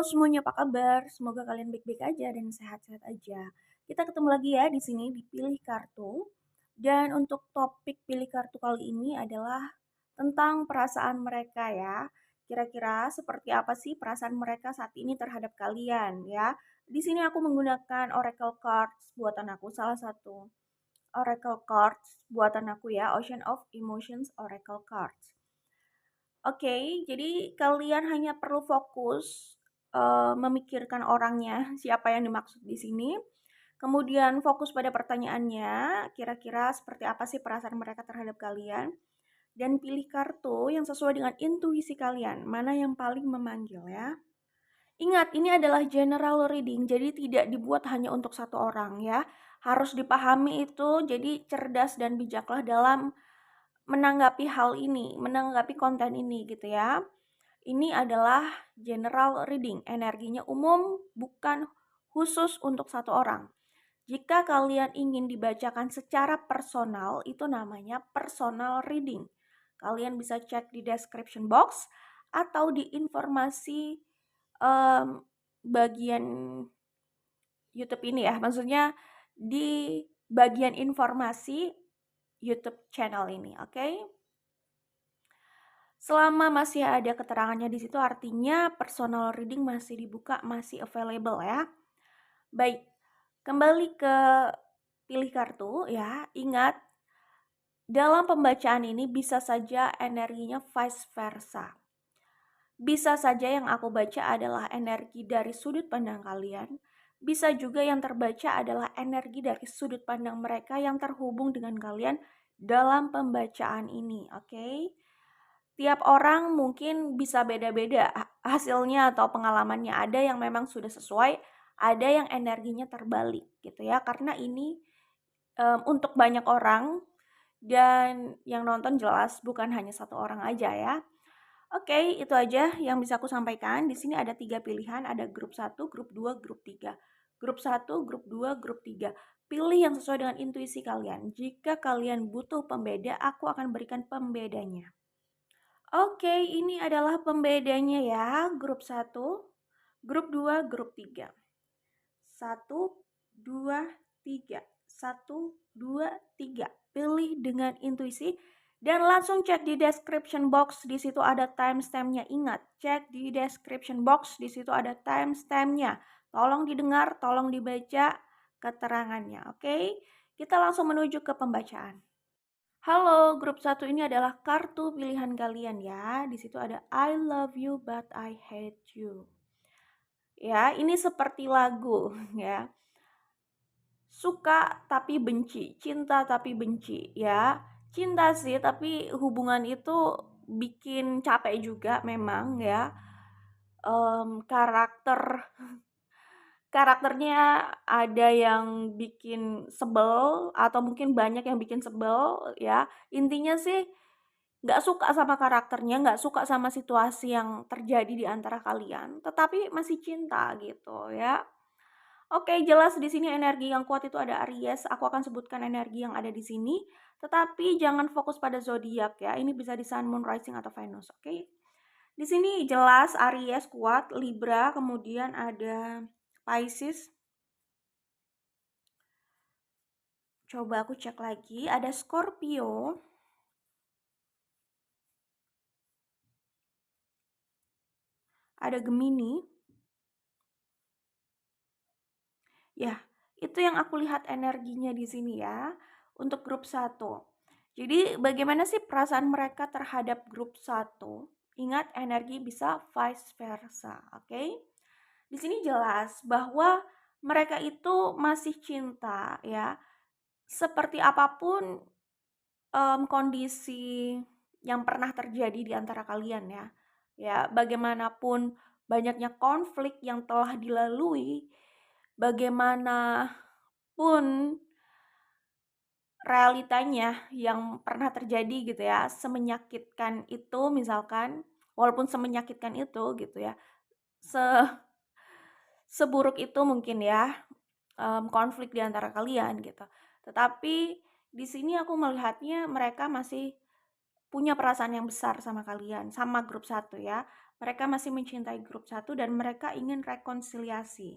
semuanya, apa kabar? Semoga kalian baik-baik aja dan sehat-sehat aja. Kita ketemu lagi ya di sini di Pilih Kartu. Dan untuk topik Pilih Kartu kali ini adalah tentang perasaan mereka ya. Kira-kira seperti apa sih perasaan mereka saat ini terhadap kalian ya? Di sini aku menggunakan Oracle Cards buatan aku, salah satu Oracle Cards buatan aku ya, Ocean of Emotions Oracle Cards. Oke, jadi kalian hanya perlu fokus, memikirkan orangnya, siapa yang dimaksud di sini, kemudian fokus pada pertanyaannya, kira-kira seperti apa sih perasaan mereka terhadap kalian, dan pilih kartu yang sesuai dengan intuisi kalian, mana yang paling memanggil ya. Ingat, ini adalah general reading, jadi tidak dibuat hanya untuk satu orang ya. Harus dipahami itu, jadi cerdas dan bijaklah dalam menanggapi hal ini, menanggapi konten ini gitu ya. Ini adalah general reading, energinya umum, bukan khusus untuk satu orang. Jika kalian ingin dibacakan secara personal, itu namanya personal reading. Kalian bisa cek di description box atau di informasi bagian YouTube ini ya, maksudnya di bagian informasi YouTube channel ini, oke? Selama masih ada keterangannya di situ artinya personal reading masih dibuka, masih available ya. Baik, kembali ke pilih kartu ya. Ingat, dalam pembacaan ini bisa saja energinya vice versa. Bisa saja yang aku baca adalah energi dari sudut pandang kalian. Bisa juga yang terbaca adalah energi dari sudut pandang mereka yang terhubung dengan kalian dalam pembacaan ini, oke? Tiap orang mungkin bisa beda-beda hasilnya atau pengalamannya. Ada yang memang sudah sesuai, ada yang energinya terbalik gitu ya. Karena ini untuk banyak orang dan yang nonton jelas bukan hanya satu orang aja ya. Oke, itu aja yang bisa aku sampaikan. Di sini ada 3 pilihan, ada grup 1, grup 2, grup 3. Grup 1, grup 2, grup 3. Pilih yang sesuai dengan intuisi kalian. Jika kalian butuh pembeda, aku akan berikan pembedanya. Oke, ini adalah pembedanya ya, grup 1, grup 2, grup 3. 1, 2, 3. 1, 2, 3. Pilih dengan intuisi dan langsung cek di description box, di situ ada timestamp-nya. Ingat, cek di description box, di situ ada timestamp-nya. Tolong didengar, tolong dibaca keterangannya, oke? Kita langsung menuju ke pembacaan. Halo, grup 1 ini adalah kartu pilihan kalian ya. Di situ ada I love you but I hate you. Ya, ini seperti lagu ya. Suka tapi benci, cinta tapi benci ya. Cinta sih, tapi hubungan itu bikin capek juga memang ya. Karakternya ada yang bikin sebel atau mungkin banyak yang bikin sebel ya. Intinya sih nggak suka sama karakternya, nggak suka sama situasi yang terjadi di antara kalian, tetapi masih cinta gitu ya. Oke, jelas di sini energi yang kuat itu ada Aries. Aku akan sebutkan energi yang ada di sini, tetapi jangan fokus pada zodiak ya. Ini bisa di Sun, Moon, Rising atau Venus, oke? Di sini jelas Aries kuat, Libra, kemudian ada Pisces. Coba aku cek lagi, ada Scorpio, ada Gemini. Ya, itu yang aku lihat energinya di sini ya, untuk grup 1. Jadi bagaimana sih perasaan mereka terhadap grup 1? Ingat, energi bisa vice versa, oke? Di sini jelas bahwa mereka itu masih cinta ya. Seperti apapun kondisi yang pernah terjadi di antara kalian ya. Ya, bagaimanapun banyaknya konflik yang telah dilalui, bagaimanapun realitanya yang pernah terjadi gitu ya, semenyakitkan itu misalkan, walaupun semenyakitkan itu gitu ya, seburuk itu mungkin ya, konflik di antara kalian gitu. Tetapi di sini aku melihatnya mereka masih punya perasaan yang besar sama kalian, sama grup 1 ya. Mereka masih mencintai grup satu dan mereka ingin rekonsiliasi.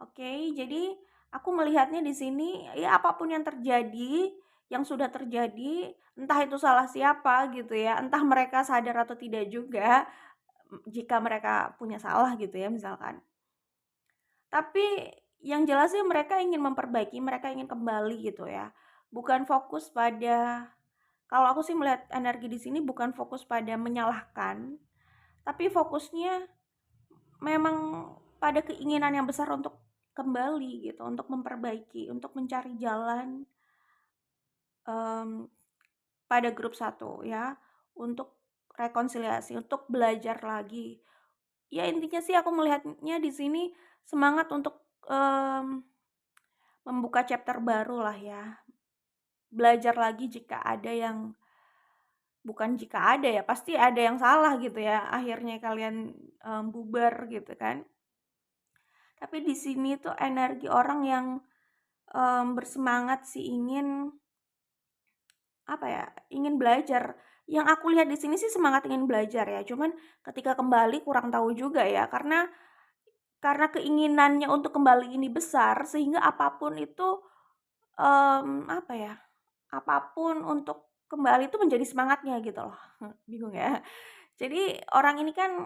Oke, jadi aku melihatnya di sini ya apapun yang terjadi, yang sudah terjadi, entah itu salah siapa gitu ya, entah mereka sadar atau tidak juga, jika mereka punya salah gitu ya misalkan. Tapi yang jelas sih mereka ingin memperbaiki, mereka ingin kembali gitu ya. Bukan fokus pada, kalau aku sih melihat energi di sini bukan fokus pada menyalahkan, tapi fokusnya memang pada keinginan yang besar untuk kembali gitu, untuk memperbaiki, untuk mencari jalan, mmm, pada grup satu ya, untuk rekonsiliasi, untuk belajar lagi. Ya intinya sih aku melihatnya di sini semangat untuk, membuka chapter baru lah ya. Belajar lagi jika ada yang, bukan jika ada ya, pasti ada yang salah gitu ya, akhirnya kalian, bubar gitu kan. Tapi di sini tuh energi orang yang, bersemangat sih ingin, apa ya, ingin belajar. Yang aku lihat di sini sih semangat ingin belajar ya, cuman ketika kembali kurang tahu juga ya, karena keinginannya untuk kembali ini besar sehingga apapun itu, apa ya, apapun untuk kembali itu menjadi semangatnya gitu loh. Bingung ya. Jadi orang ini kan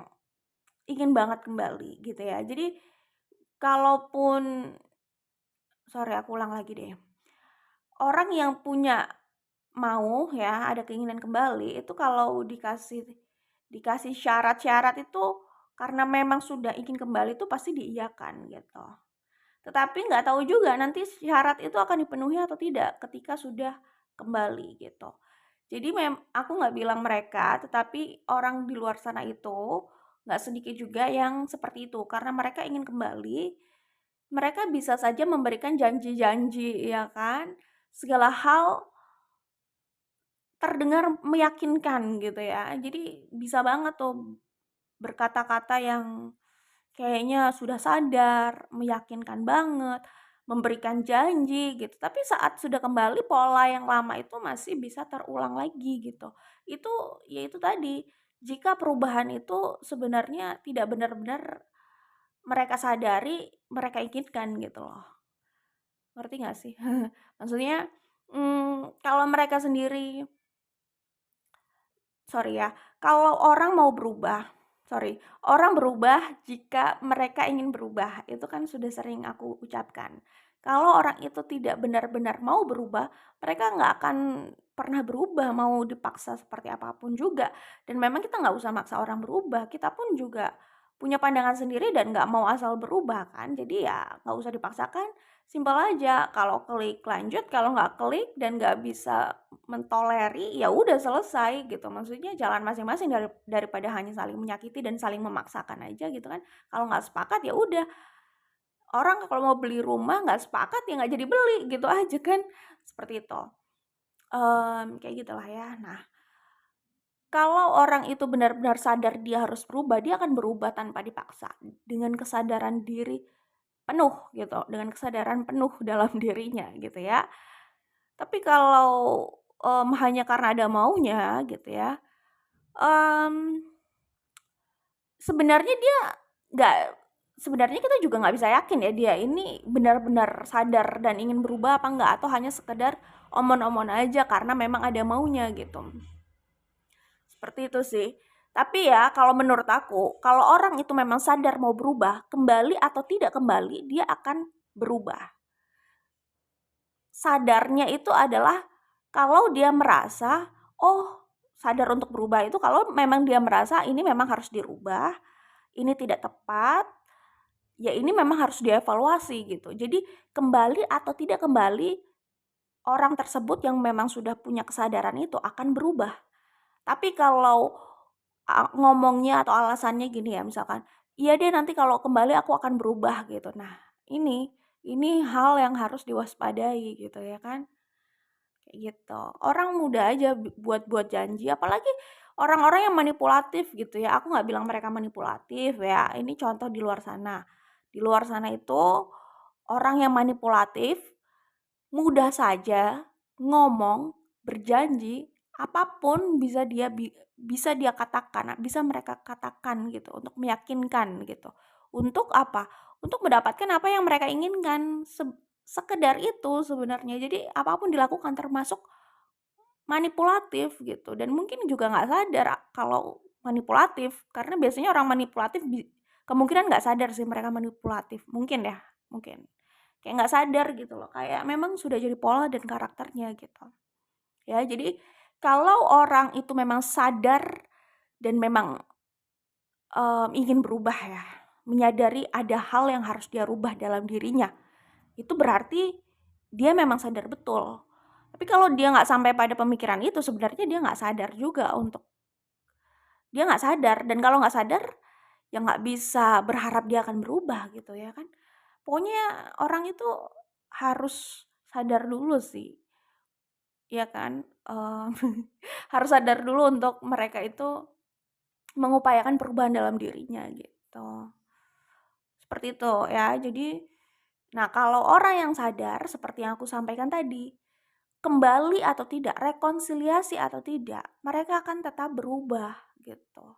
ingin banget kembali gitu ya. Jadi kalaupun, sorry aku ulang lagi deh. Orang yang punya mau ya, ada keinginan kembali, itu kalau dikasih syarat-syarat itu karena memang sudah ingin kembali itu pasti diiyakan gitu. Tetapi nggak tahu juga nanti syarat itu akan dipenuhi atau tidak ketika sudah kembali gitu. Jadi aku nggak bilang mereka, tetapi orang di luar sana itu nggak sedikit juga yang seperti itu. Karena mereka ingin kembali, mereka bisa saja memberikan janji-janji ya kan, segala hal terdengar meyakinkan gitu ya. Jadi bisa banget tuh berkata-kata yang kayaknya sudah sadar, meyakinkan banget, memberikan janji gitu. Tapi saat sudah kembali pola yang lama itu masih bisa terulang lagi gitu. Itu ya itu tadi, jika perubahan itu sebenarnya tidak benar-benar mereka sadari, mereka inginkan gitu loh. Ngerti nggak sih? Maksudnya, kalau mereka sendiri, sorry ya, kalau orang mau berubah, orang berubah jika mereka ingin berubah, itu kan sudah sering aku ucapkan. Kalau orang itu tidak benar-benar mau berubah, mereka nggak akan pernah berubah, mau dipaksa seperti apapun juga. Dan memang kita nggak usah maksa orang berubah, kita pun juga punya pandangan sendiri dan nggak mau asal berubah kan. Jadi ya nggak usah dipaksakan, simpel aja. Kalau klik lanjut, kalau nggak klik dan nggak bisa mentoleri, ya udah selesai gitu. Maksudnya jalan masing-masing daripada hanya saling menyakiti dan saling memaksakan aja gitu kan. Kalau nggak sepakat ya udah. Orang kalau mau beli rumah nggak sepakat ya nggak jadi beli gitu aja kan. Seperti itu. Kayak gitulah ya. Nah, kalau orang itu benar-benar sadar dia harus berubah, dia akan berubah tanpa dipaksa. Dengan kesadaran diri penuh gitu, dengan kesadaran penuh dalam dirinya gitu ya. Tapi kalau, hanya karena ada maunya gitu ya, mmm, sebenarnya dia nggak sebenarnya kita juga nggak bisa yakin ya dia ini benar-benar sadar dan ingin berubah apa enggak, atau hanya sekedar omon-omon aja karena memang ada maunya gitu. Seperti itu sih. Tapi ya kalau menurut aku, kalau orang itu memang sadar mau berubah, kembali atau tidak kembali, dia akan berubah. Sadarnya itu adalah kalau dia merasa, oh sadar untuk berubah itu kalau memang dia merasa ini memang harus dirubah, ini tidak tepat, ya ini memang harus dievaluasi gitu. Jadi kembali atau tidak kembali, orang tersebut yang memang sudah punya kesadaran itu akan berubah. Tapi kalau ngomongnya atau alasannya gini ya misalkan, iya deh nanti kalau kembali aku akan berubah gitu. Nah ini hal yang harus diwaspadai gitu ya kan. Kayak gitu. Orang mudah aja buat janji, apalagi orang-orang yang manipulatif gitu ya. Aku nggak bilang mereka manipulatif ya, ini contoh di luar sana. Di luar sana itu orang yang manipulatif mudah saja ngomong, berjanji apapun bisa dia katakan, bisa mereka katakan gitu untuk meyakinkan gitu. Untuk apa? Untuk mendapatkan apa yang mereka inginkan. Sekedar itu sebenarnya. Jadi apapun dilakukan termasuk manipulatif gitu, dan mungkin juga nggak sadar kalau manipulatif, karena biasanya orang manipulatif kemungkinan nggak sadar sih mereka manipulatif, mungkin ya, mungkin. Kayak nggak sadar gitu loh, kayak memang sudah jadi pola dan karakternya gitu. Ya, jadi kalau orang itu memang sadar dan memang ingin berubah ya, menyadari ada hal yang harus dia rubah dalam dirinya, itu berarti dia memang sadar betul. Tapi kalau dia nggak sampai pada pemikiran itu, sebenarnya dia nggak sadar juga dia nggak sadar. Dan kalau nggak sadar, ya nggak bisa berharap dia akan berubah gitu ya kan. Pokoknya orang itu harus sadar dulu sih, ya kan. Harus sadar dulu untuk mereka itu mengupayakan perubahan dalam dirinya gitu. Seperti itu ya. Jadi, nah kalau orang yang sadar seperti yang aku sampaikan tadi, kembali atau tidak, rekonsiliasi atau tidak, mereka akan tetap berubah gitu.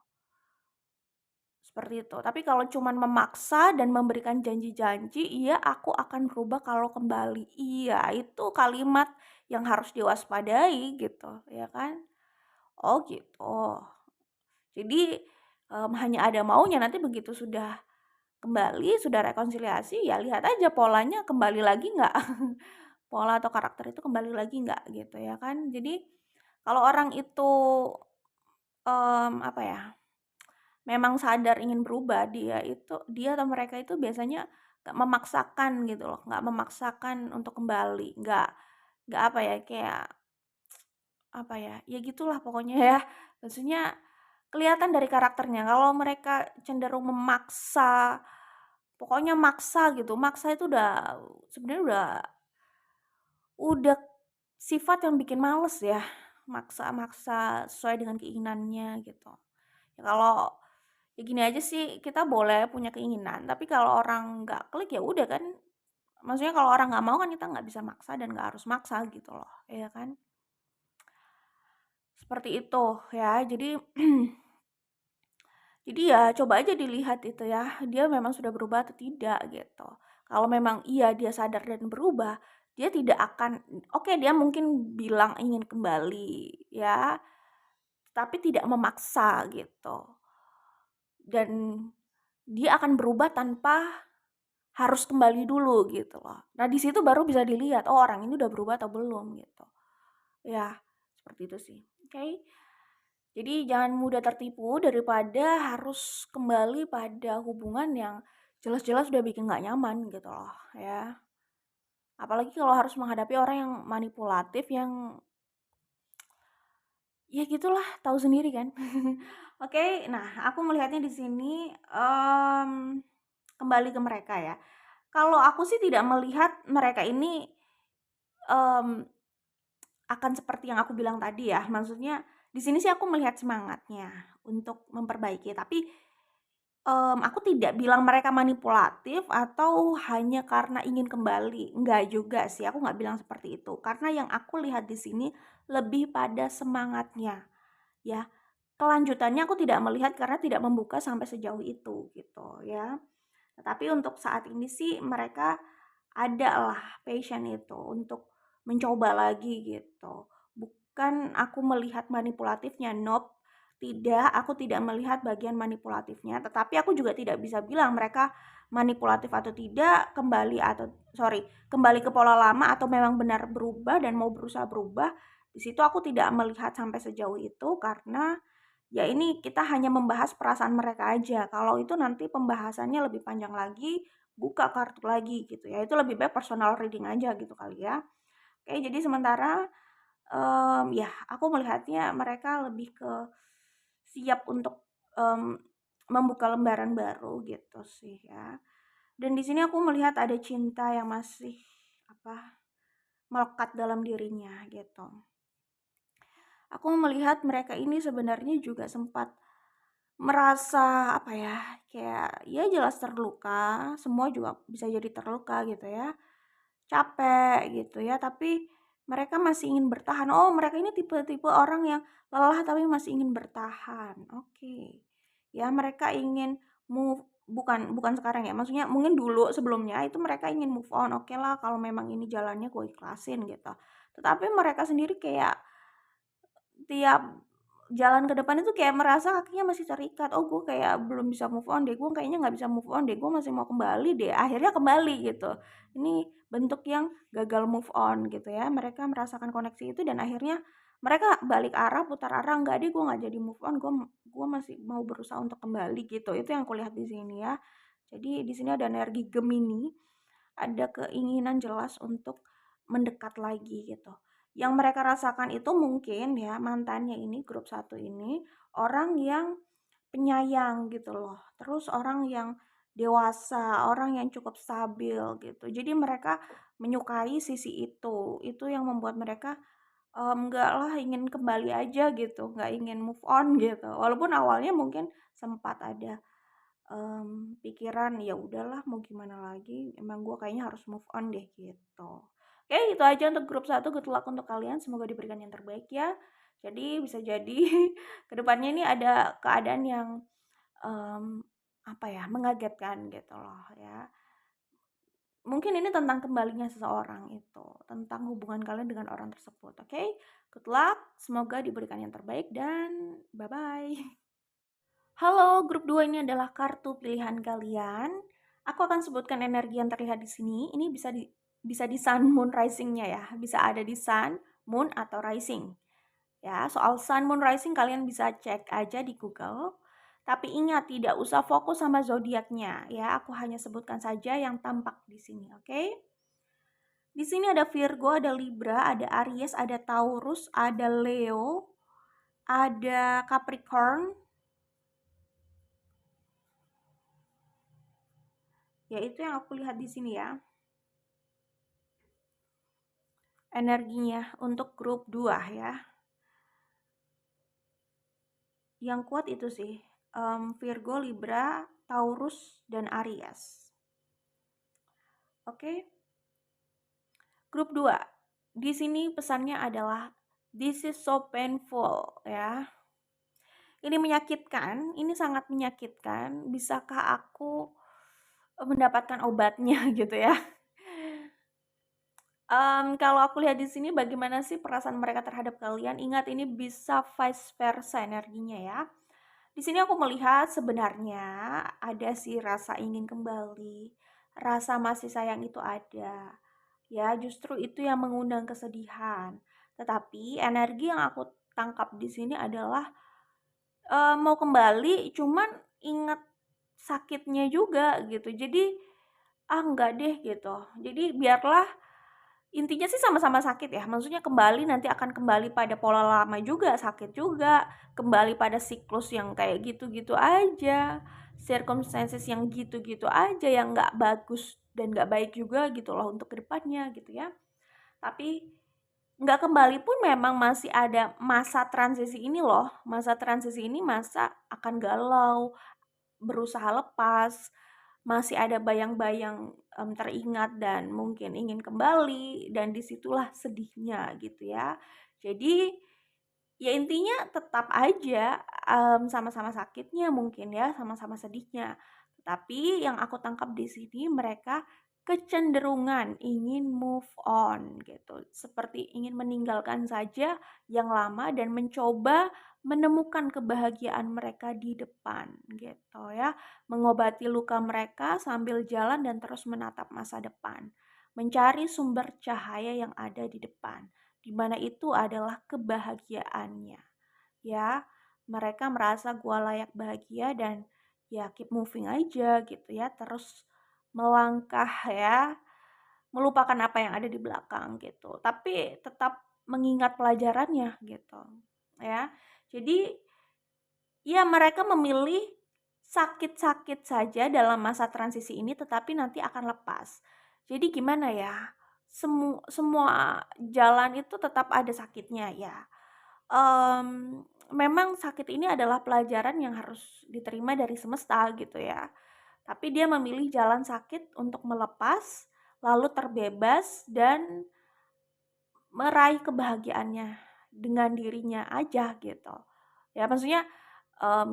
Seperti itu. Tapi kalau cuman memaksa dan memberikan janji-janji, iya aku akan berubah kalau kembali. Iya, itu kalimat yang harus diwaspadai gitu, ya kan? Oh gitu. Jadi hanya ada maunya, nanti begitu sudah kembali, sudah rekonsiliasi, ya lihat aja polanya kembali lagi nggak? Pola atau karakter itu kembali lagi nggak gitu ya kan. Jadi kalau orang itu apa ya, memang sadar ingin berubah, dia atau mereka itu biasanya nggak memaksakan gitu loh, nggak memaksakan untuk kembali, nggak apa ya, kayak apa ya, ya gitulah pokoknya ya. Maksudnya kelihatan dari karakternya, kalau mereka cenderung memaksa, pokoknya maksa gitu, maksa itu sebenarnya udah sifat yang bikin males ya, maksa-maksa sesuai dengan keinginannya gitu. Ya kalau ya gini aja sih, kita boleh punya keinginan, tapi kalau orang nggak klik ya udah kan. Maksudnya kalau orang nggak mau kan kita nggak bisa maksa dan nggak harus maksa gitu loh, ya kan? Seperti itu ya. Jadi ya coba aja dilihat itu ya, dia memang sudah berubah atau tidak gitu. Kalau memang iya dia sadar dan berubah, dia tidak akan, oke dia mungkin bilang ingin kembali ya, tapi tidak memaksa gitu. Dan dia akan berubah tanpa harus kembali dulu gitu loh. Nah di situ baru bisa dilihat, oh orang ini udah berubah atau belum gitu. Ya, seperti itu sih. Oke. Jadi jangan mudah tertipu daripada harus kembali pada hubungan yang jelas-jelas udah bikin nggak nyaman gitu loh ya. Apalagi kalau harus menghadapi orang yang manipulatif yang ya gitulah, tahu sendiri kan. Oke, nah aku melihatnya di sini kembali ke mereka ya. Kalau aku sih tidak melihat mereka ini mmm, akan seperti yang aku bilang tadi ya. Maksudnya di sini sih aku melihat semangatnya untuk memperbaiki, tapi aku tidak bilang mereka manipulatif atau hanya karena ingin kembali, enggak juga sih, aku nggak bilang seperti itu. Karena yang aku lihat di sini lebih pada semangatnya, ya. Kelanjutannya aku tidak melihat karena tidak membuka sampai sejauh itu, gitu ya. Tetapi untuk saat ini sih mereka ada lah passion itu untuk mencoba lagi gitu. Bukan aku melihat manipulatifnya, nope. Tidak, aku tidak melihat bagian manipulatifnya, tetapi aku juga tidak bisa bilang mereka manipulatif atau tidak, kembali ke pola lama atau memang benar berubah dan mau berusaha berubah. Di situ aku tidak melihat sampai sejauh itu karena ya ini kita hanya membahas perasaan mereka aja. Kalau itu nanti pembahasannya lebih panjang lagi, buka kartu lagi gitu ya. Itu lebih baik personal reading aja gitu kali ya. Oke, jadi sementara ya aku melihatnya mereka lebih ke siap untuk mmm, membuka lembaran baru gitu sih ya. Dan di sini aku melihat ada cinta yang masih apa, melekat dalam dirinya gitu. Aku melihat mereka ini sebenarnya juga sempat merasa apa ya, kayak ya jelas terluka, semua juga bisa jadi terluka gitu ya, capek gitu ya, tapi mereka masih ingin bertahan. Oh, mereka ini tipe-tipe orang yang lelah tapi masih ingin bertahan. Oke. Ya, mereka ingin move, bukan sekarang ya. Maksudnya mungkin dulu sebelumnya itu mereka ingin move on. Oke lah, kalau memang ini jalannya gue ikhlasin gitu. Tetapi mereka sendiri kayak tiap jalan ke depan itu kayak merasa kakinya masih terikat. Oh, gue kayak belum bisa move on deh. Gue kayaknya nggak bisa move on deh. Gue masih mau kembali deh. Akhirnya kembali gitu. Ini bentuk yang gagal move on gitu ya. Mereka merasakan koneksi itu dan akhirnya mereka balik arah, putar arah. Enggak deh, gue nggak jadi move on. Gue masih mau berusaha untuk kembali gitu. Itu yang aku lihat di sini ya. Jadi di sini ada energi Gemini, ada keinginan jelas untuk mendekat lagi gitu. Yang mereka rasakan itu mungkin ya, mantannya ini, grup 1 ini, orang yang penyayang gitu loh. Terus orang yang dewasa, orang yang cukup stabil gitu. Jadi mereka menyukai sisi itu. Itu yang membuat mereka, enggak lah, ingin kembali aja gitu, nggak ingin move on gitu. Walaupun awalnya mungkin sempat ada pikiran, ya udahlah mau gimana lagi, emang gue kayaknya harus move on deh gitu. Oke, itu aja untuk grup 1, good luck untuk kalian, semoga diberikan yang terbaik ya. Jadi bisa jadi kedepannya ini ada keadaan yang um, apa ya, mengagetkan gitu loh ya. Mungkin ini tentang kembalinya seseorang itu, tentang hubungan kalian dengan orang tersebut. Oke, good luck, semoga diberikan yang terbaik dan bye bye. Halo, grup 2 ini adalah kartu pilihan kalian. Aku akan sebutkan energi yang terlihat di sini. Ini bisa di sun, moon, rising-nya ya. Bisa ada di sun, moon, atau rising. Ya, soal sun, moon, rising kalian bisa cek aja di Google. Tapi ingat, tidak usah fokus sama zodiaknya ya. Aku hanya sebutkan saja yang tampak di sini, oke? Di sini ada Virgo, ada Libra, ada Aries, ada Taurus, ada Leo, ada Capricorn. Ya, itu yang aku lihat di sini ya. Energinya untuk grup 2 ya. Yang kuat itu sih, Virgo, Libra, Taurus, dan Aries. Oke. Grup 2. Di sini pesannya adalah this is so painful ya. Ini menyakitkan, ini sangat menyakitkan. Bisakah aku mendapatkan obatnya gitu ya? Kalau aku lihat di sini bagaimana sih perasaan mereka terhadap kalian? Ingat ini bisa vice versa energinya ya. Di sini aku melihat sebenarnya ada sih rasa ingin kembali, rasa masih sayang itu ada. Ya, justru itu yang mengundang kesedihan. Tetapi energi yang aku tangkap di sini adalah mau kembali cuman ingat sakitnya juga gitu. Jadi enggak deh gitu. Jadi biarlah, intinya sih sama-sama sakit ya, maksudnya kembali nanti akan kembali pada pola lama juga, sakit juga, kembali pada siklus yang kayak gitu-gitu aja, circumstances yang gitu-gitu aja, yang nggak bagus dan nggak baik juga gitu loh untuk kedepannya gitu ya. Tapi nggak kembali pun memang masih ada masa transisi ini loh, masa transisi ini masa akan galau, berusaha lepas, masih ada bayang-bayang, teringat dan mungkin ingin kembali dan disitulah sedihnya gitu ya. Jadi, ya intinya tetap aja, sama-sama sakitnya mungkin ya, sama-sama sedihnya. Tapi yang aku tangkap di sini mereka kecenderungan ingin move on gitu, seperti ingin meninggalkan saja yang lama dan mencoba menemukan kebahagiaan mereka di depan gitu ya, mengobati luka mereka sambil jalan dan terus menatap masa depan, mencari sumber cahaya yang ada di depan, di mana itu adalah kebahagiaannya. Ya, mereka merasa gua layak bahagia dan ya keep moving aja gitu ya, terus melangkah ya, melupakan apa yang ada di belakang gitu. Tapi tetap mengingat pelajarannya gitu. Ya. Jadi ya mereka memilih sakit-sakit saja dalam masa transisi ini tetapi nanti akan lepas. Jadi gimana ya? Semua jalan itu tetap ada sakitnya ya. Memang sakit ini adalah pelajaran yang harus diterima dari semesta gitu ya. Tapi dia memilih jalan sakit untuk melepas, lalu terbebas dan meraih kebahagiaannya dengan dirinya aja gitu. Ya maksudnya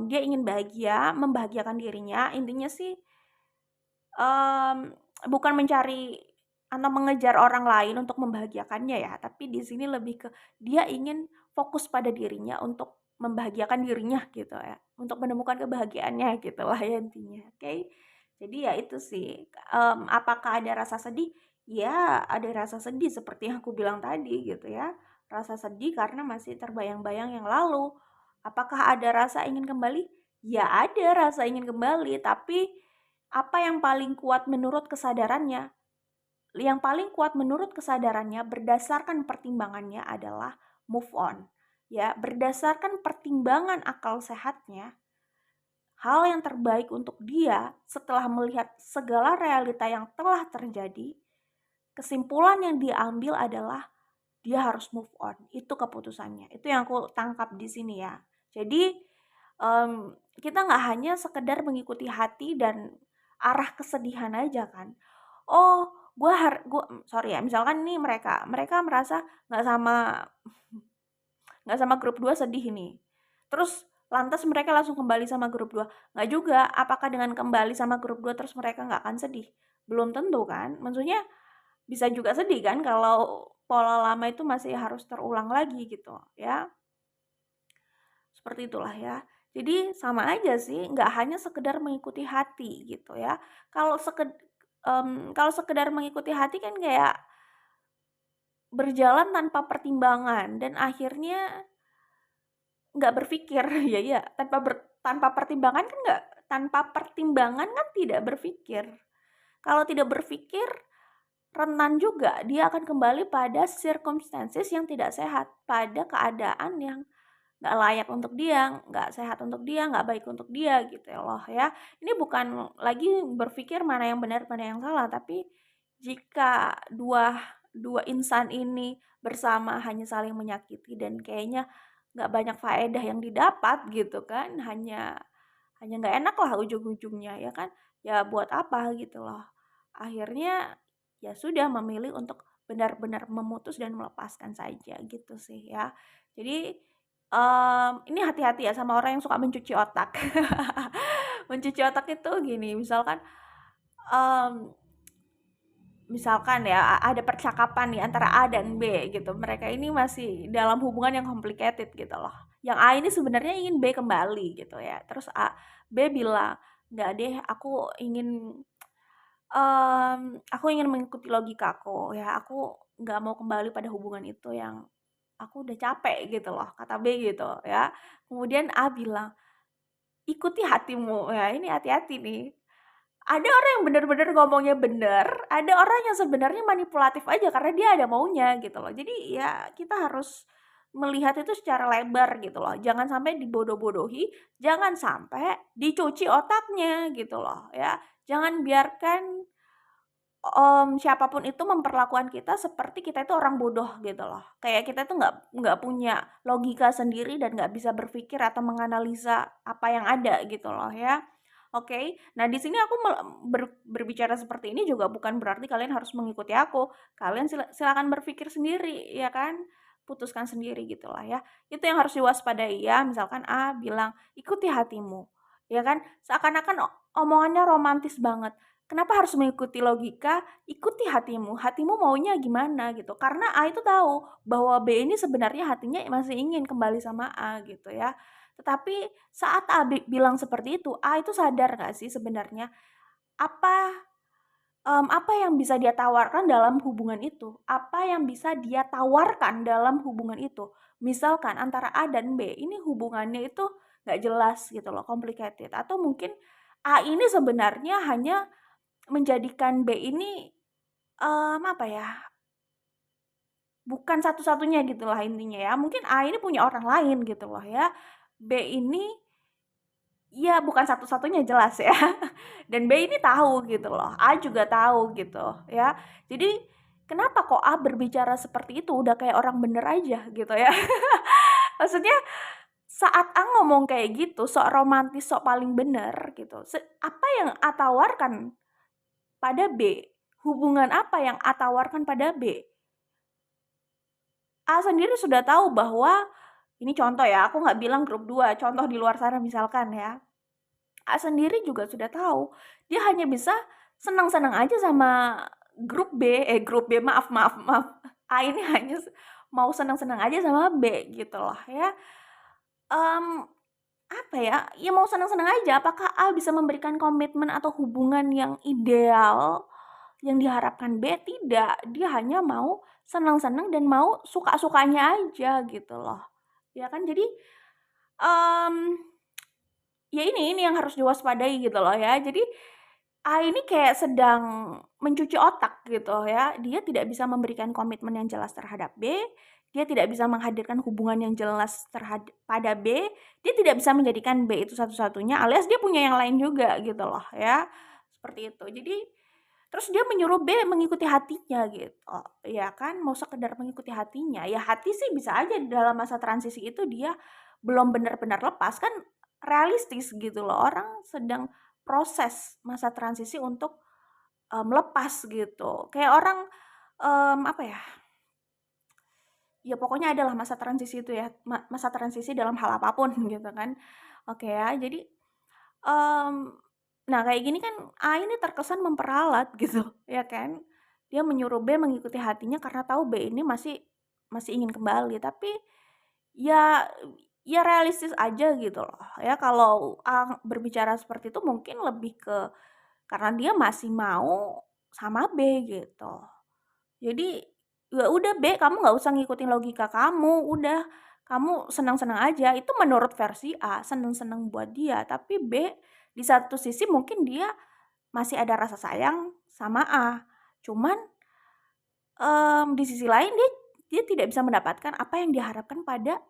dia ingin bahagia, membahagiakan dirinya, intinya sih bukan mencari atau mengejar orang lain untuk membahagiakannya ya, tapi di sini lebih ke dia ingin fokus pada dirinya untuk membahagiakan dirinya gitu ya, untuk menemukan kebahagiaannya gitulah ya intinya, oke. Jadi ya itu sih, apakah ada rasa sedih? Ya ada rasa sedih seperti yang aku bilang tadi gitu ya, rasa sedih karena masih terbayang-bayang yang lalu. Apakah ada rasa ingin kembali? Ya ada rasa ingin kembali, tapi apa yang paling kuat menurut kesadarannya? Yang paling kuat menurut kesadarannya berdasarkan pertimbangannya adalah move on. Ya, berdasarkan pertimbangan akal sehatnya, hal yang terbaik untuk dia setelah melihat segala realita yang telah terjadi, kesimpulan yang dia ambil adalah dia harus move on. Itu keputusannya. Itu yang aku tangkap di sini ya. Jadi kita nggak hanya sekedar mengikuti hati dan arah kesedihan aja kan. Oh, sorry ya, misalkan nih mereka merasa nggak sama nggak sama grup 2 sedih nih. Terus lantas mereka langsung kembali sama grup 2. Nggak juga, apakah dengan kembali sama grup 2 terus mereka nggak akan sedih? Belum tentu kan. Maksudnya bisa juga sedih kan kalau pola lama itu masih harus terulang lagi gitu ya. Seperti itulah ya. Jadi sama aja sih, nggak hanya sekedar mengikuti hati gitu ya. Kalau kalau sekedar mengikuti hati kan kayak berjalan tanpa pertimbangan dan akhirnya nggak berpikir. Ya ya, tanpa pertimbangan kan tanpa pertimbangan kan tidak berpikir. Kalau tidak berpikir, rentan juga dia akan kembali pada circumstances yang tidak sehat, pada keadaan yang nggak layak untuk dia, nggak sehat untuk dia, nggak baik untuk dia gitu ya loh ya. Ini bukan lagi berpikir mana yang benar, mana yang salah, tapi jika dua dua insan ini bersama hanya saling menyakiti dan kayaknya nggak banyak faedah yang didapat gitu kan, hanya nggak enak lah ujung-ujungnya ya kan, ya buat apa gitu loh. Akhirnya ya sudah memilih untuk benar-benar memutus dan melepaskan saja gitu sih ya. Jadi ini hati-hati ya sama orang yang suka mencuci otak. Mencuci otak itu gini, mmm, misalkan ya ada percakapan nih antara A dan B gitu. Mereka ini masih dalam hubungan yang complicated gitu loh. Yang A ini sebenarnya ingin B kembali gitu ya. Terus B bilang, "Nggak deh, aku ingin mengikuti logikaku ya. Aku nggak mau kembali pada hubungan itu yang aku udah capek," gitu loh, kata B gitu ya. Kemudian A bilang, "Ikuti hatimu." Ya ini hati-hati nih. Ada orang yang bener-bener ngomongnya bener, ada orang yang sebenarnya manipulatif aja karena dia ada maunya gitu loh. Jadi ya kita harus melihat itu secara lebar gitu loh. Jangan sampai dibodoh-bodohi, jangan sampai dicuci otaknya gitu loh ya. Jangan biarkan siapapun itu memperlakukan kita seperti kita itu orang bodoh gitu loh. Kayak kita tuh nggak punya logika sendiri dan nggak bisa berpikir atau menganalisa apa yang ada gitu loh ya. Oke, nah di sini aku berbicara seperti ini juga bukan berarti kalian harus mengikuti aku. Kalian silakan berpikir sendiri ya kan, putuskan sendiri gitu lah ya. Itu yang harus diwaspadai ya, misalkan A bilang, "Ikuti hatimu." Ya kan, seakan-akan omongannya romantis banget. Kenapa harus mengikuti logika? Ikuti hatimu. Hatimu maunya gimana gitu. Karena A itu tahu bahwa B ini sebenarnya hatinya masih ingin kembali sama A gitu ya. Tetapi saat A bilang seperti itu, A itu sadar nggak sih sebenarnya apa apa yang bisa dia tawarkan dalam hubungan itu? Apa yang bisa dia tawarkan dalam hubungan itu? Misalkan antara A dan B ini hubungannya itu nggak jelas gitu loh, complicated. Atau mungkin A ini sebenarnya hanya menjadikan B ini, apa ya, bukan satu-satunya gitu lah intinya ya. Mungkin A ini punya orang lain gitu loh ya. B ini ya bukan satu-satunya jelas ya. Dan B ini tahu gitu loh, A juga tahu gitu ya. Jadi kenapa kok A berbicara seperti itu, udah kayak orang bener aja gitu ya. Maksudnya saat A ngomong kayak gitu, sok romantis, sok paling bener gitu, apa yang A tawarkan pada B? Hubungan apa yang A tawarkan pada B? A sendiri sudah tahu bahwa ini contoh ya, aku nggak bilang grup 2, contoh di luar sana misalkan ya. A sendiri juga sudah tahu, dia hanya bisa senang-senang aja sama grup B, maaf. A ini hanya mau senang-senang aja sama B gitu loh ya. Apa ya mau senang-senang aja. Apakah A bisa memberikan komitmen atau hubungan yang ideal yang diharapkan B? Tidak, dia hanya mau senang-senang dan mau suka-sukanya aja gitu loh. Ya kan, jadi ya ini yang harus diwaspadai gitu loh ya. Jadi A ini kayak sedang mencuci otak gitu ya. Dia tidak bisa memberikan komitmen yang jelas terhadap B, dia tidak bisa menghadirkan hubungan yang jelas pada B, dia tidak bisa menjadikan B itu satu-satunya, alias dia punya yang lain juga gitu loh ya. Seperti itu. Jadi terus dia menyuruh B mengikuti hatinya gitu. Ya kan, mau sekedar mengikuti hatinya. Ya hati sih bisa aja dalam masa transisi itu dia belum benar-benar lepas, kan realistis gitu loh. Orang sedang proses masa transisi untuk lepas gitu. Kayak orang apa ya? Ya pokoknya adalah masa transisi itu ya, masa transisi dalam hal apapun gitu kan. Oke ya, jadi nah kayak gini kan A ini terkesan memperalat gitu, ya kan. Dia menyuruh B mengikuti hatinya karena tahu B ini masih masih ingin kembali, tapi ya ya realistis aja gitu loh ya, kalau A berbicara seperti itu mungkin lebih ke karena dia masih mau sama B gitu. Jadi, ya udah B, kamu nggak usah ngikutin logika kamu, udah kamu senang-senang aja. Itu menurut versi A, senang-senang buat dia. Tapi B, di satu sisi mungkin dia masih ada rasa sayang sama A. Cuman di sisi lain dia tidak bisa mendapatkan apa yang diharapkan pada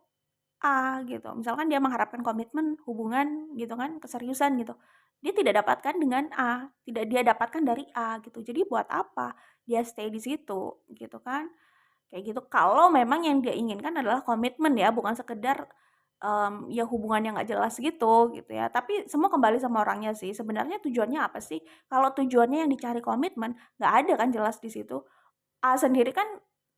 A gitu. Misalkan dia mengharapkan komitmen, hubungan gitu kan, keseriusan gitu. Dia tidak dapatkan dengan A, tidak dia dapatkan dari A gitu. Jadi buat apa dia stay di situ gitu kan? Kayak gitu. Kalau memang yang dia inginkan adalah komitmen ya, bukan sekedar ya hubungan yang nggak jelas gitu ya. Tapi semua kembali sama orangnya sih. Sebenarnya tujuannya apa sih? Kalau tujuannya yang dicari komitmen, nggak ada kan jelas di situ. A sendiri kan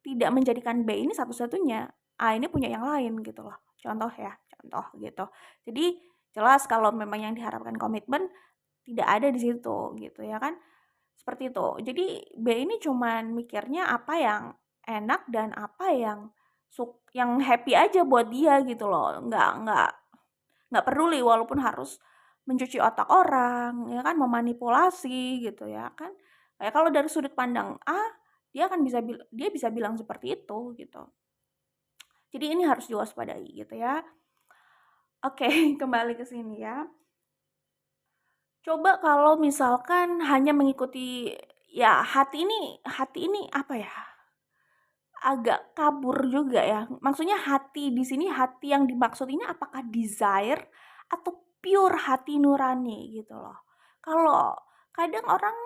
tidak menjadikan B ini satu-satunya. A ini punya yang lain gitu loh. Contoh ya, contoh gitu. Jadi jelas kalau memang yang diharapkan komitmen tidak ada di situ gitu ya kan. Seperti itu. Jadi B ini cuman mikirnya apa yang enak dan apa yang happy aja buat dia gitu loh. Nggak peduli walaupun harus mencuci otak orang, ya kan, memanipulasi gitu ya kan. Kayak kalau dari sudut pandang A, dia bisa bilang seperti itu gitu. Jadi ini harus diwaspadai gitu ya. Oke, kembali ke sini ya. Coba kalau misalkan hanya mengikuti ya hati ini apa ya? Agak kabur juga ya. Maksudnya hati di sini, hati yang dimaksud ini apakah desire atau pure hati nurani gitu loh. Kalau kadang orang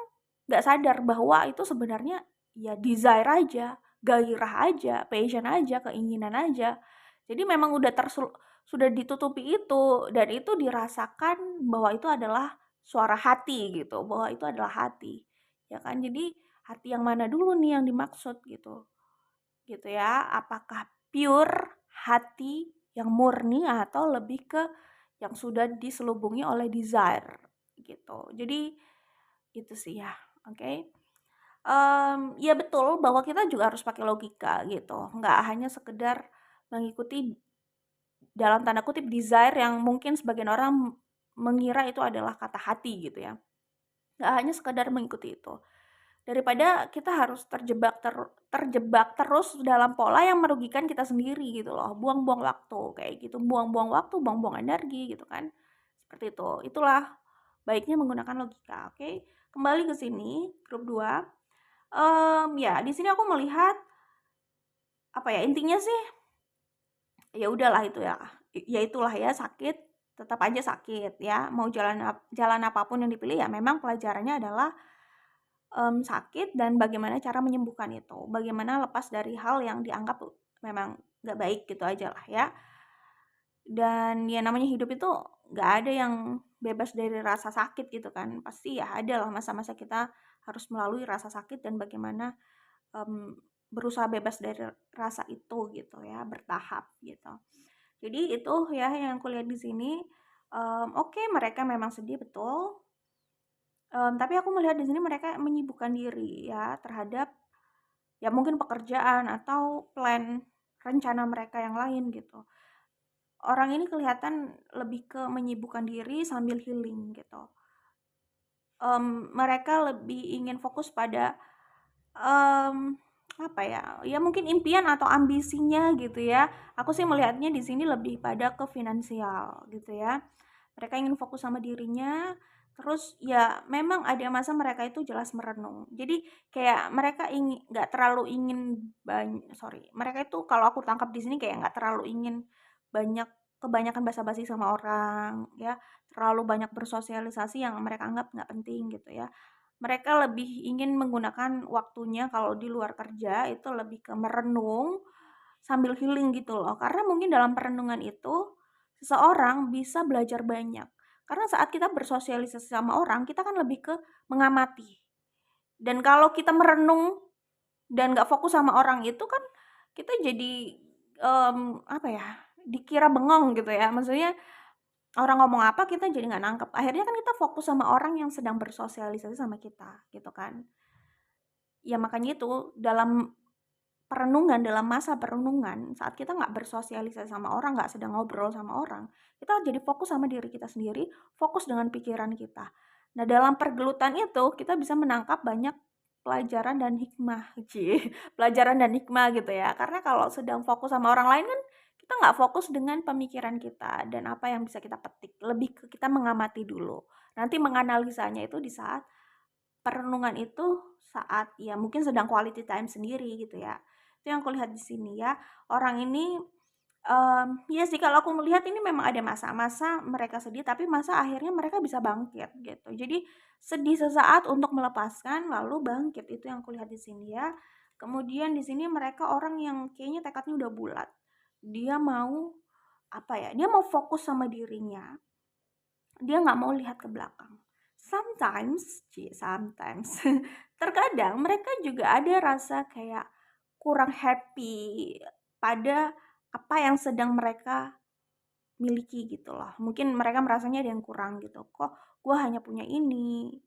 nggak sadar bahwa itu sebenarnya ya desire aja, gairah aja, passion aja, keinginan aja. Jadi memang sudah ditutupi itu dan itu dirasakan bahwa itu adalah suara hati gitu, bahwa itu adalah hati. Ya kan? Jadi hati yang mana dulu nih yang dimaksud gitu gitu ya. Apakah pure hati yang murni atau lebih ke yang sudah diselubungi oleh desire gitu. Jadi itu sih ya, oke. Ya betul bahwa kita juga harus pakai logika gitu, nggak hanya sekedar mengikuti dalam tanda kutip desire yang mungkin sebagian orang mengira itu adalah kata hati gitu ya. Nggak hanya sekedar mengikuti itu. Daripada kita harus terjebak terus dalam pola yang merugikan kita sendiri gitu loh, buang-buang waktu kayak gitu, buang-buang waktu, buang-buang energi gitu kan, seperti itu. Itulah baiknya menggunakan logika, oke. Kembali ke sini, grup 2, ya di sini aku melihat, apa ya, intinya sih, ya udahlah itu ya itulah ya, sakit, tetap aja sakit ya, mau jalan apapun yang dipilih ya memang pelajarannya adalah sakit dan bagaimana cara menyembuhkan itu. Bagaimana lepas dari hal yang dianggap memang nggak baik gitu aja lah ya. Dan ya namanya hidup itu nggak ada yang bebas dari rasa sakit gitu kan. Pasti ya ada lah masa-masa kita harus melalui rasa sakit dan bagaimana um, berusaha bebas dari rasa itu gitu ya, bertahap gitu. Jadi itu ya yang aku lihat di sini, oke mereka memang sedih betul, tapi aku melihat di sini mereka menyibukkan diri ya terhadap ya mungkin pekerjaan atau plan rencana mereka yang lain gitu. Orang ini kelihatan lebih ke menyibukkan diri sambil healing gitu. Mereka lebih ingin fokus pada, mmm, apa ya, ya mungkin impian atau ambisinya gitu ya. Aku sih melihatnya di sini lebih pada ke finansial gitu ya. Mereka ingin fokus sama dirinya, terus ya memang ada masa mereka itu jelas merenung. Jadi kayak mereka nggak terlalu ingin mereka itu kalau aku tangkap di sini kayak nggak terlalu ingin banyak kebanyakan basa-basi sama orang ya, terlalu banyak bersosialisasi yang mereka anggap nggak penting gitu ya. Mereka lebih ingin menggunakan waktunya kalau di luar kerja itu lebih ke merenung sambil healing gitu loh. Karena mungkin dalam perenungan itu seseorang bisa belajar banyak. Karena saat kita bersosialisasi sama orang, kita kan lebih ke mengamati. Dan kalau kita merenung dan nggak fokus sama orang itu kan kita jadi apa ya? Dikira bengong gitu ya. Maksudnya orang ngomong apa kita jadi nggak nangkep. Akhirnya kan kita fokus sama orang yang sedang bersosialisasi sama kita gitu kan. Ya makanya itu dalam perenungan, dalam masa perenungan, saat kita nggak bersosialisasi sama orang, nggak sedang ngobrol sama orang, kita jadi fokus sama diri kita sendiri, fokus dengan pikiran kita. Nah, dalam pergelutan itu kita bisa menangkap banyak pelajaran dan hikmah, pelajaran dan hikmah gitu ya. Karena kalau sedang fokus sama orang lain kan kita nggak fokus dengan pemikiran kita dan apa yang bisa kita petik. Lebih ke kita mengamati dulu. Nanti menganalisanya itu di saat perenungan itu saat ya mungkin sedang quality time sendiri gitu ya. Itu yang kulihat di sini ya. Orang ini, iya sih kalau aku melihat ini memang ada masa-masa mereka sedih, tapi masa akhirnya mereka bisa bangkit gitu. Jadi sedih sesaat untuk melepaskan lalu bangkit, itu yang kulihat di sini ya. Kemudian di sini mereka orang yang kayaknya tekadnya udah bulat. Dia mau, apa ya, dia mau fokus sama dirinya, dia nggak mau lihat ke belakang. Sometimes, terkadang mereka juga ada rasa kayak kurang happy pada apa yang sedang mereka miliki gitu loh. Mungkin mereka merasanya ada yang kurang gitu. Kok gue hanya punya ini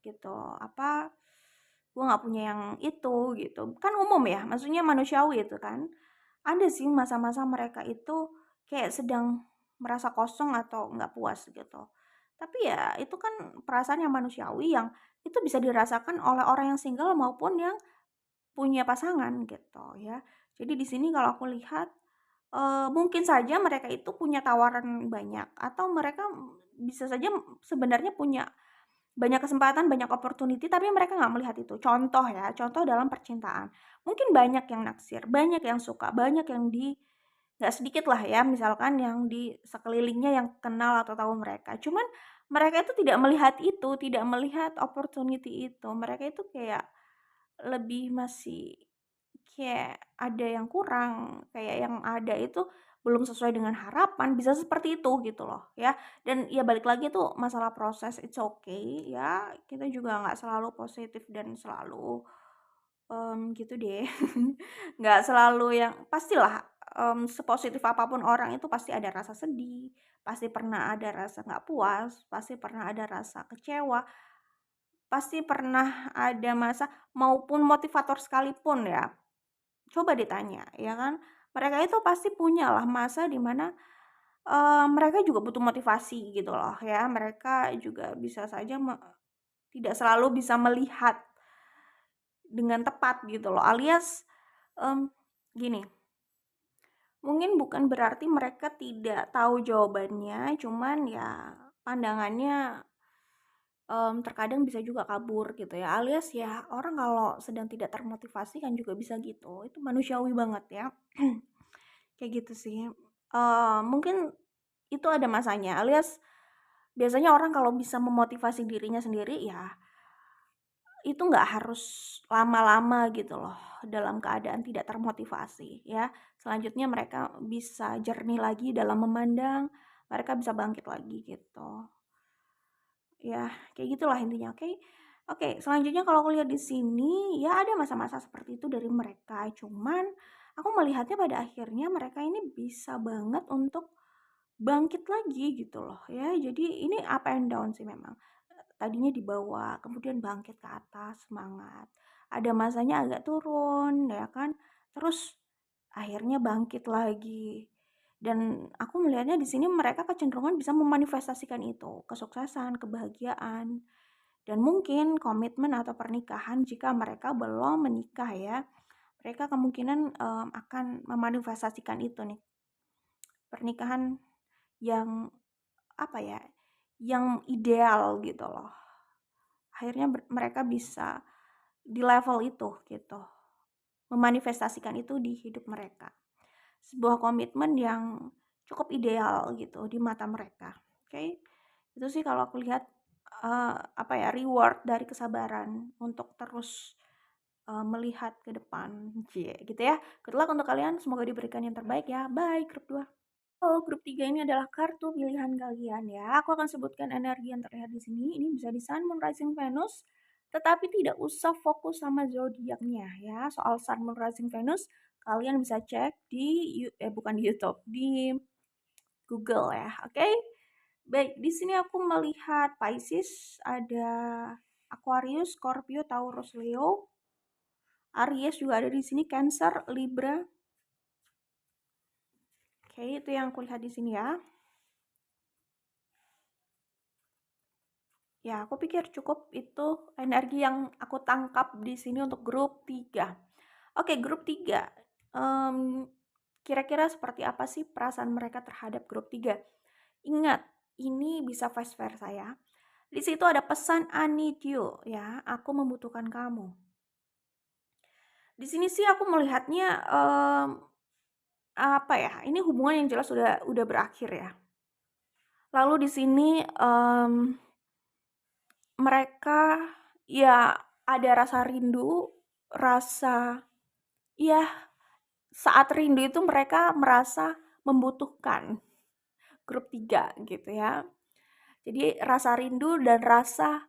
gitu. Apa gue nggak punya yang itu gitu. Kan umum ya, maksudnya manusiawi itu kan. Ada sih masa-masa mereka itu kayak sedang merasa kosong atau nggak puas gitu. Tapi ya itu kan perasaan yang manusiawi yang itu bisa dirasakan oleh orang yang single maupun yang punya pasangan gitu ya. Jadi di sini kalau aku lihat, mungkin saja mereka itu punya tawaran banyak atau mereka bisa saja sebenarnya punya banyak kesempatan, banyak opportunity, tapi mereka nggak melihat itu. Contoh ya, contoh dalam percintaan. Mungkin banyak yang naksir, banyak yang suka, banyak yang nggak sedikit lah ya, misalkan yang di sekelilingnya yang kenal atau tahu mereka. Cuman mereka itu tidak melihat itu, tidak melihat opportunity itu. Mereka itu kayak lebih masih kayak ada yang kurang, kayak yang ada itu belum sesuai dengan harapan, bisa seperti itu gitu loh ya. Dan ya balik lagi tuh masalah proses, it's okay ya, kita juga nggak selalu positif dan selalu, gitu deh. Nggak selalu yang pastilah, sepositif apapun orang itu pasti ada rasa sedih, pasti pernah ada rasa nggak puas, pasti pernah ada rasa kecewa, pasti pernah ada masa maupun motivator sekalipun ya. Coba ditanya, ya kan? Mereka itu pasti punyalah masa di mana, mereka juga butuh motivasi gitu loh ya. Mereka juga bisa saja tidak selalu bisa melihat dengan tepat gitu loh. Alias, gini, mungkin bukan berarti mereka tidak tahu jawabannya, cuman ya pandangannya, terkadang bisa juga kabur gitu ya. Alias ya orang kalau sedang tidak termotivasi kan juga bisa gitu. Itu manusiawi banget ya. Kayak gitu sih. Mungkin itu ada masanya, alias biasanya orang kalau bisa memotivasi dirinya sendiri ya, itu nggak harus lama-lama gitu loh dalam keadaan tidak termotivasi ya. Selanjutnya mereka bisa jernih lagi dalam memandang, mereka bisa bangkit lagi gitu. Ya kayak gitulah intinya, oke. Oke, selanjutnya kalau aku lihat di sini, ya ada masa-masa seperti itu dari mereka, cuman aku melihatnya pada akhirnya mereka ini bisa banget untuk bangkit lagi gitu loh ya. Jadi ini up and down sih memang. Tadinya di bawah, kemudian bangkit ke atas, semangat. Ada masanya agak turun ya kan, terus akhirnya bangkit lagi. Dan aku melihatnya di sini mereka kecenderungan bisa memanifestasikan itu, kesuksesan, kebahagiaan, dan mungkin komitmen atau pernikahan jika mereka belum menikah ya. Mereka kemungkinan akan memanifestasikan itu nih. Pernikahan yang apa ya? Yang ideal gitu loh. Akhirnya mereka bisa di level itu gitu. Memanifestasikan itu di hidup mereka. Sebuah komitmen yang cukup ideal gitu di mata mereka. Oke. Itu sih kalau aku lihat apa ya, reward dari kesabaran untuk terus melihat ke depan. Cie, gitu ya. Good luck untuk kalian, semoga diberikan yang terbaik ya. Bye, grup 2. Oh, grup 3 ini adalah kartu pilihan kalian ya. Aku akan sebutkan energi yang terlihat di sini. Ini bisa di Sun, Moon, Rising, Venus. Tetapi tidak usah fokus sama zodiaknya ya. Soal Sun, Moon, Rising, Venus, kalian bisa cek di bukan di YouTube, di Google ya. Oke? Baik, di sini aku melihat Pisces, ada Aquarius, Scorpio, Taurus, Leo. Aries juga ada di sini, Cancer, Libra. Oke, itu yang aku lihat di sini ya. Ya, aku pikir cukup itu energi yang aku tangkap di sini untuk grup 3. Oke, grup 3. Kira-kira seperti apa sih perasaan mereka terhadap grup 3? Ingat, ini bisa vice versa ya. Di situ ada pesan I need you ya, aku membutuhkan kamu. Di sini sih aku melihatnya apa ya? Ini hubungan yang jelas udah berakhir ya. Lalu di sini mereka ya ada rasa rindu, rasa ya saat rindu itu mereka merasa membutuhkan grup 3 gitu ya. Jadi rasa rindu dan rasa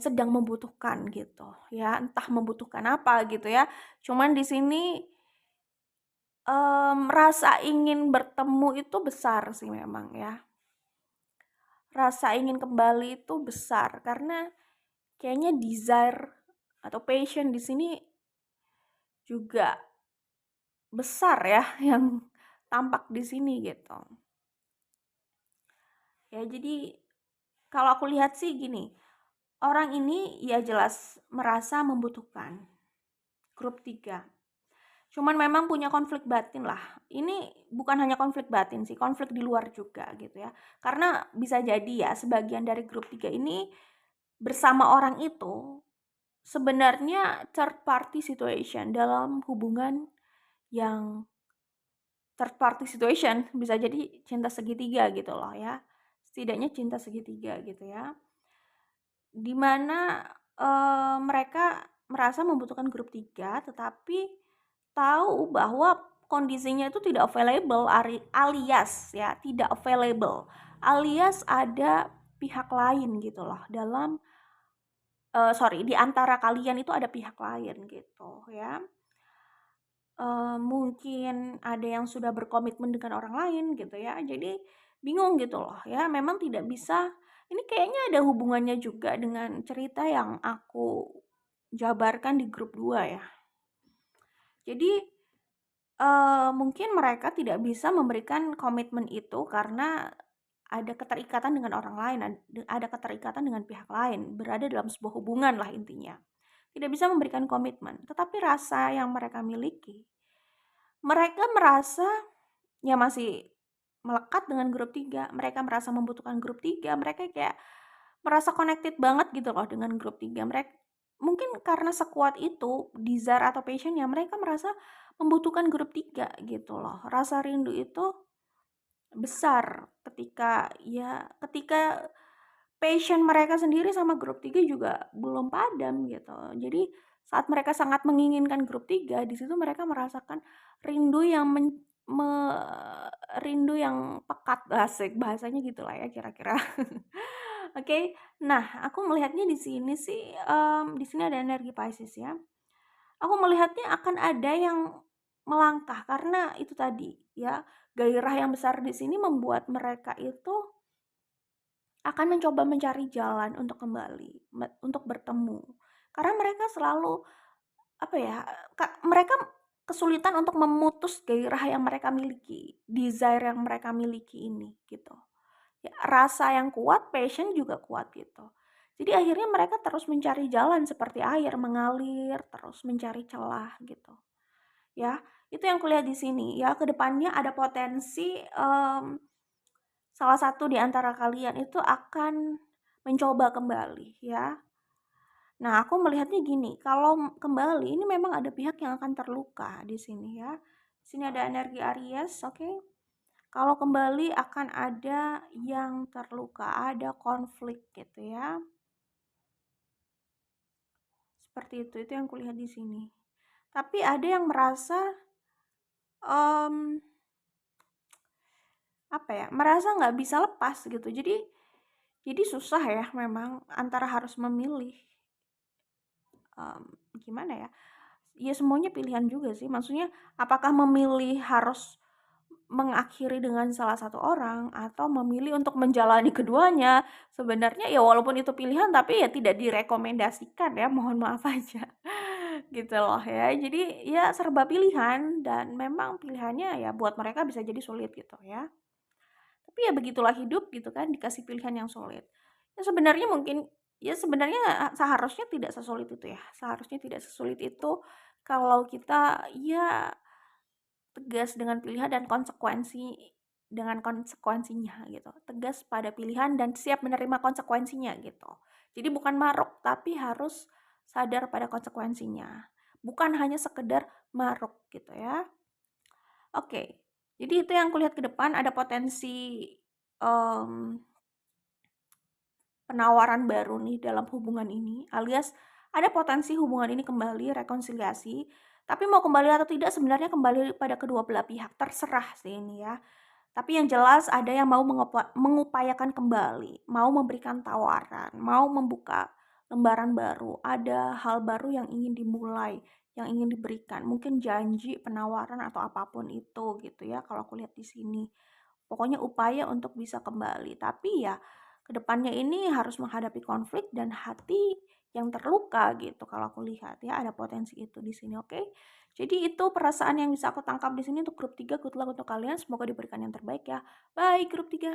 sedang membutuhkan gitu ya, entah membutuhkan apa gitu ya. Cuman di sini rasa ingin bertemu itu besar sih memang ya. Rasa ingin kembali itu besar karena kayaknya desire atau passion di sini juga besar ya yang tampak di sini gitu. Ya jadi kalau aku lihat sih gini, orang ini ya jelas merasa membutuhkan grup 3. Cuman memang punya konflik batin lah. Ini bukan hanya konflik batin sih, konflik di luar juga gitu ya. Karena bisa jadi ya sebagian dari grup 3 ini bersama orang itu sebenarnya third party situation dalam hubungan yang third party situation, bisa jadi cinta segitiga gitu loh ya. Setidaknya cinta segitiga gitu ya. Dimana mereka merasa membutuhkan grup 3 tetapi tahu bahwa kondisinya itu tidak available alias ya, tidak available. Alias ada pihak lain gitu loh dalam di antara kalian itu ada pihak lain gitu ya. Mungkin ada yang sudah berkomitmen dengan orang lain gitu ya. Jadi bingung gitu loh ya. Memang tidak bisa, ini kayaknya ada hubungannya juga dengan cerita yang aku jabarkan di grup 2 ya. Jadi mungkin mereka tidak bisa memberikan komitmen itu karena ada keterikatan dengan orang lain, ada keterikatan dengan pihak lain, berada dalam sebuah hubungan lah intinya. Tidak bisa memberikan komitmen, tetapi rasa yang mereka miliki, mereka merasa ya masih melekat dengan grup 3, mereka merasa membutuhkan grup 3, mereka kayak merasa connected banget gitu loh dengan grup 3. Mereka mungkin karena sekuat itu desire atau passion-nya, mereka merasa membutuhkan grup 3 gitu loh. Rasa rindu itu besar ketika passion mereka sendiri sama grup 3 juga belum padam gitu. Jadi saat mereka sangat menginginkan grup 3, di situ mereka merasakan rindu yang rindu yang pekat, asik, bahasanya gitulah ya kira-kira. Oke. Nah, aku melihatnya di sini sih, di sini ada energi Pisces ya. Aku melihatnya akan ada yang melangkah karena itu tadi ya, gairah yang besar di sini membuat mereka itu akan mencoba mencari jalan untuk kembali, untuk bertemu. Karena mereka selalu, apa ya, mereka kesulitan untuk memutus gairah yang mereka miliki, desire yang mereka miliki ini, gitu. Ya, rasa yang kuat, passion juga kuat gitu. Jadi akhirnya mereka terus mencari jalan seperti air mengalir, terus mencari celah gitu. Ya, itu yang kulihat di sini ya, kedepannya ada potensi, salah satu di antara kalian itu akan mencoba kembali ya. Nah, aku melihatnya gini, kalau kembali ini memang ada pihak yang akan terluka di sini ya. Di sini ada energi Aries, oke. Kalau kembali akan ada yang terluka, ada konflik gitu ya. Seperti itu yang kulihat di sini. Tapi ada yang merasa apa ya, merasa nggak bisa lepas gitu. Jadi susah ya memang antara harus memilih, gimana ya, ya semuanya pilihan juga sih. Maksudnya apakah memilih harus mengakhiri dengan salah satu orang atau memilih untuk menjalani keduanya. Sebenarnya ya walaupun itu pilihan tapi ya tidak direkomendasikan ya, mohon maaf aja. Gitu loh ya. Jadi ya serba pilihan dan memang pilihannya ya buat mereka bisa jadi sulit gitu ya. Tapi ya begitulah hidup gitu kan, dikasih pilihan yang sulit. Ya sebenarnya mungkin ya sebenarnya seharusnya tidak sesulit itu ya. Seharusnya tidak sesulit itu kalau kita ya tegas dengan pilihan dan konsekuensinya gitu. Tegas pada pilihan dan siap menerima konsekuensinya gitu. Jadi bukan maruk tapi harus sadar pada konsekuensinya. Bukan hanya sekedar maruk gitu ya. Oke. Jadi itu yang kulihat ke depan ada potensi um, penawaran baru nih dalam hubungan ini, alias ada potensi hubungan ini kembali rekonsiliasi, tapi mau kembali atau tidak sebenarnya kembali pada kedua belah pihak, terserah sih ini ya. Tapi yang jelas ada yang mau mengupayakan kembali, mau memberikan tawaran, mau membuka lembaran baru, ada hal baru yang ingin dimulai, yang ingin diberikan, mungkin janji, penawaran atau apapun itu gitu ya kalau aku lihat di sini. Pokoknya upaya untuk bisa kembali. Tapi ya kedepannya ini harus menghadapi konflik dan hati yang terluka gitu kalau aku lihat ya ada potensi itu di sini, oke? Jadi itu perasaan yang bisa aku tangkap di sini untuk grup 3. Good luck untuk kalian, semoga diberikan yang terbaik ya. Bye grup 3.